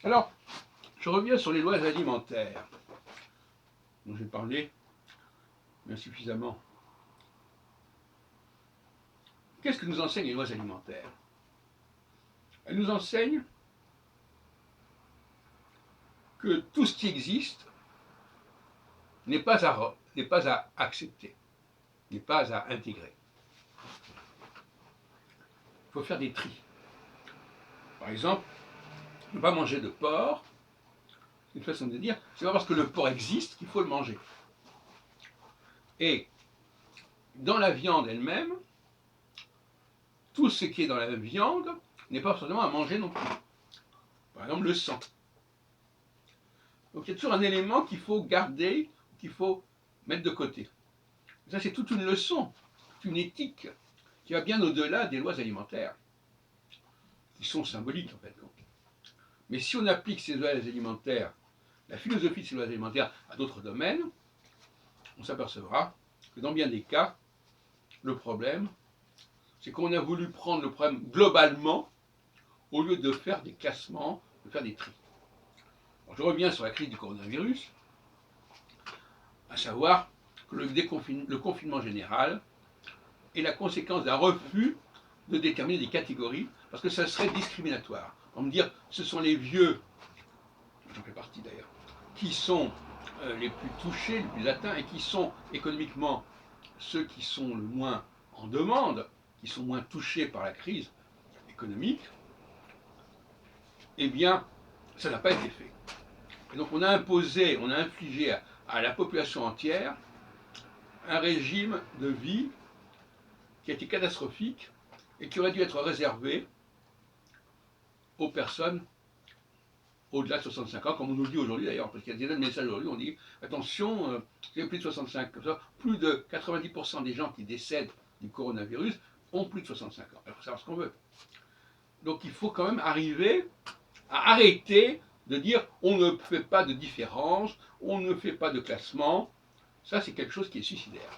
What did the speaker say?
Alors, je reviens sur les lois alimentaires, dont j'ai parlé bien suffisamment. Qu'est-ce que nous enseignent les lois alimentaires? Elles nous enseignent que tout ce qui existe n'est pas à accepter, n'est pas à intégrer. Il faut faire des tris. Par exemple, ne pas manger de porc, c'est une façon de dire, c'est pas parce que le porc existe qu'il faut le manger. Et dans la viande elle-même, tout ce qui est dans la viande n'est pas forcément à manger non plus. Par exemple, le sang. Donc il y a toujours un élément qu'il faut garder, qu'il faut mettre de côté. Ça, c'est toute une leçon, toute une éthique qui va bien au-delà des lois alimentaires, qui sont symboliques en fait. Mais si on applique ces lois alimentaires, la philosophie de ces lois alimentaires à d'autres domaines, on s'apercevra que dans bien des cas, le problème, c'est qu'on a voulu prendre le problème globalement au lieu de faire des classements, de faire des tris. Alors, je reviens sur la crise du coronavirus, à savoir que le confinement général est la conséquence d'un refus de déterminer des catégories, parce que ça serait discriminatoire. On va me dire, ce sont les vieux, j'en fais partie d'ailleurs, qui sont les plus touchés, les plus atteints, et qui sont économiquement ceux qui sont le moins en demande, qui sont moins touchés par la crise économique. Eh bien, ça n'a pas été fait. Et donc on a infligé à la population entière un régime de vie qui a été catastrophique et qui aurait dû être réservé aux personnes au-delà de 65 ans, comme on nous le dit aujourd'hui d'ailleurs, parce qu'il y a des messages aujourd'hui, on dit attention, vous avez plus de 65 ans, plus de 90% des gens qui décèdent du coronavirus ont plus de 65 ans. Il faut savoir ce qu'on veut. Donc il faut quand même arriver à arrêter de dire on ne fait pas de différence, on ne fait pas de classement. Ça, c'est quelque chose qui est suicidaire.